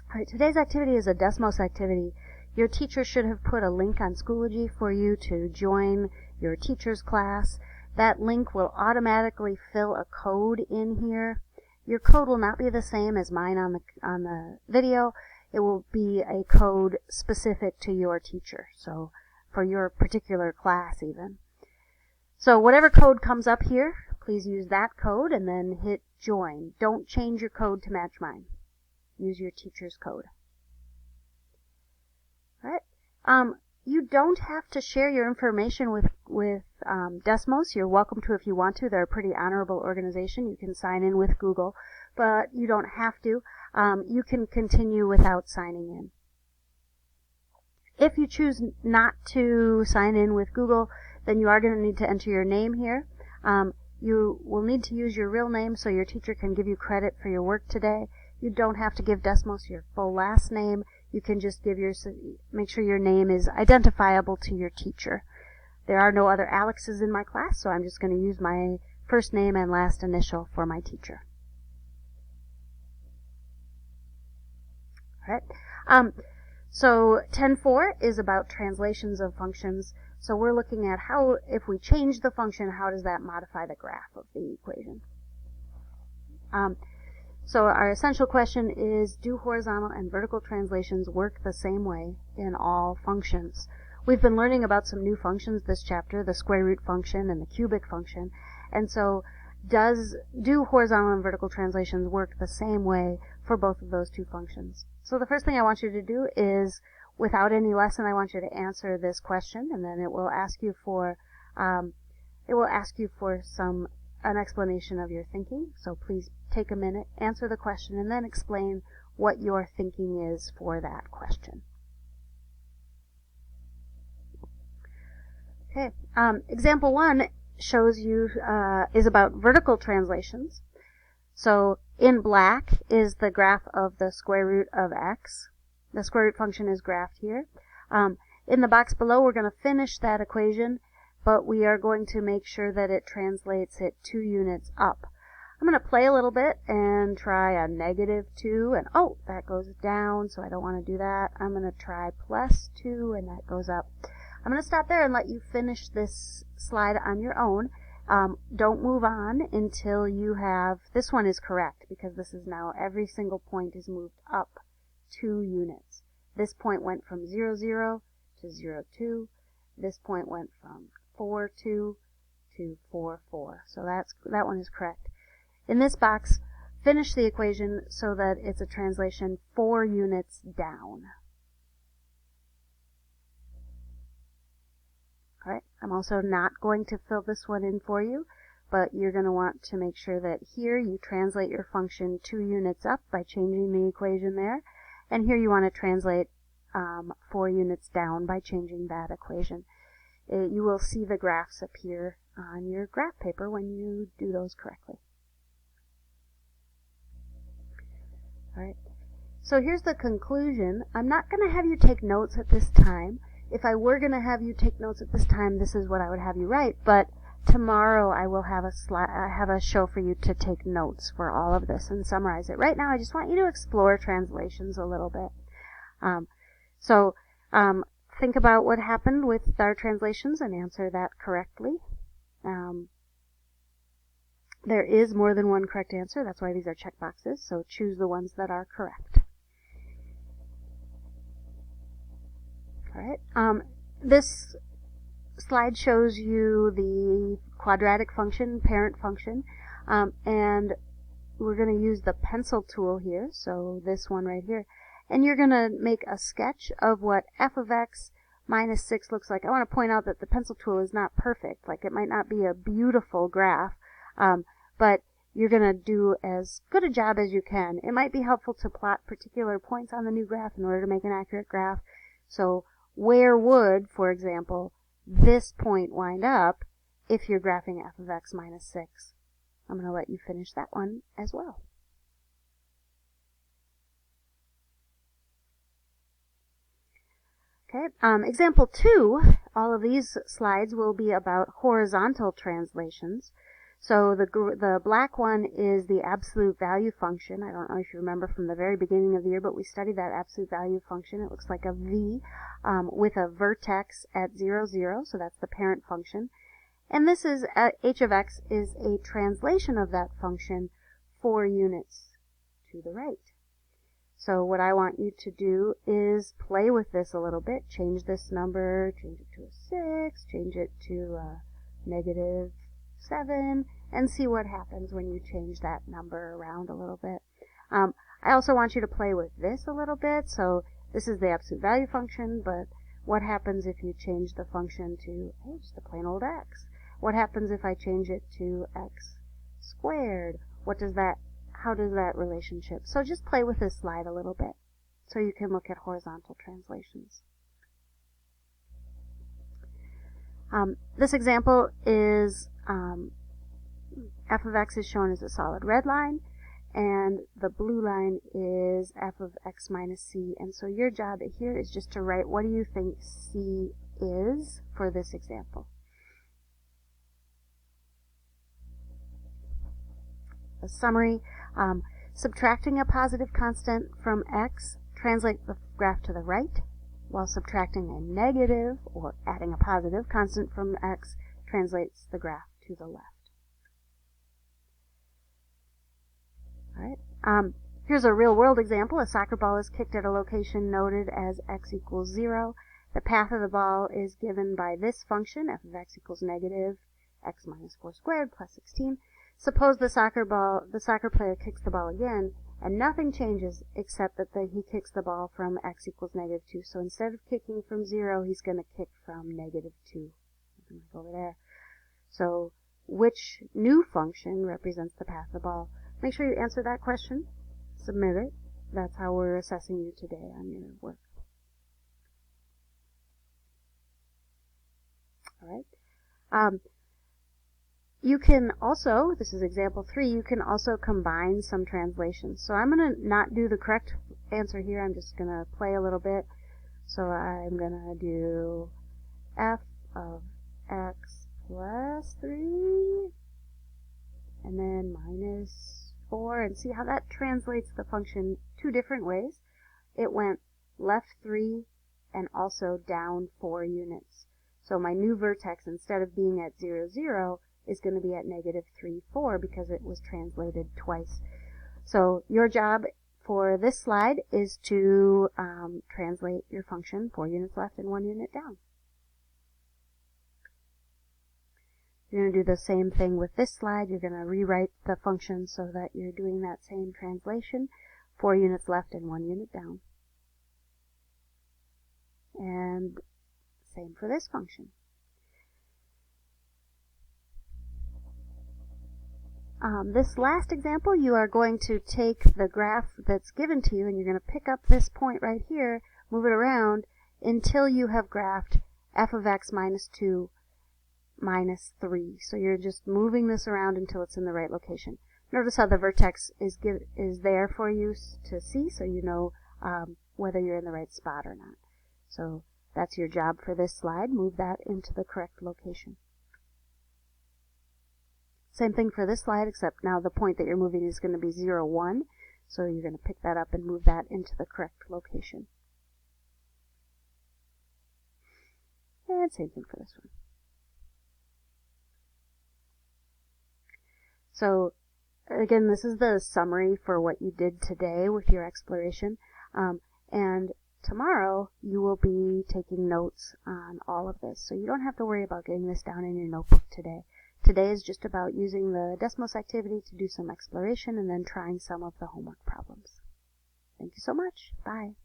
All right, today's activity is a Desmos activity. Your teacher should have put a link on Schoology for you to join your teacher's class. That link will automatically fill a code in here. Your code will not be the same as mine on the video. It will be a code specific to your teacher, so for your particular class even. So whatever code comes up here, please use that code and then hit join. Don't change your code to match mine. Use your teacher's code. All right. You don't have to share your information with Desmos. You're welcome to if you want to. They're a pretty honorable organization. You can sign in with Google, but you don't have to. You can continue without signing in. If you choose not to sign in with Google, then you are going to need to enter your name here. You will need to use your real name so your teacher can give you credit for your work today. You don't have to give Desmos your full last name. You can just make sure your name is identifiable to your teacher. There are no other Alexes in my class, so I'm just going to use my first name and last initial for my teacher. All right. So 10.4 is about translations of functions. So we're looking at how, if we change the function, how does that modify the graph of the equation? So our essential question is, do horizontal and vertical translations work the same way in all functions? We've been learning about some new functions this chapter, the square root function and the cubic function. And so do horizontal and vertical translations work the same way for both of those two functions? So the first thing I want you to do is, without any lesson, I want you to answer this question, and then it will ask you for an explanation of your thinking. So please take a minute, answer the question, and then explain what your thinking is for that question. Okay. Example 1 shows you is about vertical translations. So in black is the graph of the square root of x. The square root function is graphed here. In the box below, we're going to finish that equation, but we are going to make sure that it translates it 2 units up. I'm going to play a little bit and try a -2, and oh, that goes down, so I don't want to do that. I'm going to try +2, and that goes up. I'm going to stop there and let you finish this slide on your own. Don't move on until you have, this one is correct, because this is now every single point is moved up 2 units. This point went from 0, 0 to 0, 2. This point went from 4, 2 to 4, 4. So that one is correct. In this box, finish the equation so that it's a translation 4 units down. All right. I'm also not going to fill this one in for you, but you're going to want to make sure that here you translate your function 2 units up by changing the equation there. And here you want to translate 4 units down by changing that equation. You will see the graphs appear on your graph paper when you do those correctly. All right. So here's the conclusion. I'm not going to have you take notes at this time. If I were going to have you take notes at this time, this is what I would have you write. But tomorrow I will have a show for you to take notes for all of this and summarize it. Right now I just want you to explore translations a little bit. Think about what happened with our translations and answer that correctly. There is more than one correct answer. That's why these are checkboxes. So choose the ones that are correct. All right. This slide shows you the quadratic function, parent function, and we're going to use the pencil tool here, so this one right here, and you're going to make a sketch of what f of x minus 6 looks like. I want to point out that the pencil tool is not perfect. Like, it might not be a beautiful graph, but you're going to do as good a job as you can. It might be helpful to plot particular points on the new graph in order to make an accurate graph. So where would, for example, this point wind up if you're graphing f of x minus 6? I'm going to let you finish that one as well. Okay, example 2, all of these slides will be about horizontal translations. So the black one is the absolute value function. I don't know if you remember from the very beginning of the year, but we studied that absolute value function. It looks like a V with a vertex at 0, 0, so that's the parent function. And this is, h of x is a translation of that function 4 units to the right. So what I want you to do is play with this a little bit. Change this number, change it to a 6, change it to a -7, and see what happens when you change that number around a little bit. I also want you to play with this a little bit. So this is the absolute value function, but what happens if you change the function to just a plain old x? What happens if I change it to x squared? How does that relationship? So just play with this slide a little bit so you can look at horizontal translations. This example is f of x is shown as a solid red line, and the blue line is f of x minus c. And so your job here is just to write what do you think c is for this example. A summary, subtracting a positive constant from x translates the graph to the right, while subtracting a negative or adding a positive constant from x translates the graph to the left. Alright, here's a real-world example. A soccer ball is kicked at a location noted as x equals 0. The path of the ball is given by this function, f of x equals negative x minus 4 squared plus 16. Suppose the soccer player kicks the ball again, and nothing changes except that he kicks the ball from x equals -2. So instead of kicking from 0, he's going to kick from -2. Over there. So which new function represents the path of the ball? Make sure you answer that question. Submit it. That's how we're assessing you today on your work. All right. You can also, this is example 3, you can also combine some translations. So I'm going to not do the correct answer here. I'm just going to play a little bit. So I'm going to do f of x plus 3 and then minus 4, and see how that translates the function two different ways. It went left 3 and also down 4 units. So my new vertex, instead of being at 0, 0, is going to be at -3, 4 because it was translated twice. So your job for this slide is to translate your function 4 units left and 1 unit down. You're going to do the same thing with this slide. You're going to rewrite the function so that you're doing that same translation, 4 units left and 1 unit down. And same for this function. This last example, you are going to take the graph that's given to you and you're going to pick up this point right here, move it around until you have graphed f of x minus 2 minus 3. So you're just moving this around until it's in the right location. Notice how the vertex is there for you to see, so you know whether you're in the right spot or not. So that's your job for this slide. Move that into the correct location. Same thing for this slide, except now the point that you're moving is going to be 0, 1. So you're going to pick that up and move that into the correct location. And same thing for this one. So again, this is the summary for what you did today with your exploration. And tomorrow you will be taking notes on all of this. So you don't have to worry about getting this down in your notebook today. Today is just about using the Desmos activity to do some exploration and then trying some of the homework problems. Thank you so much. Bye.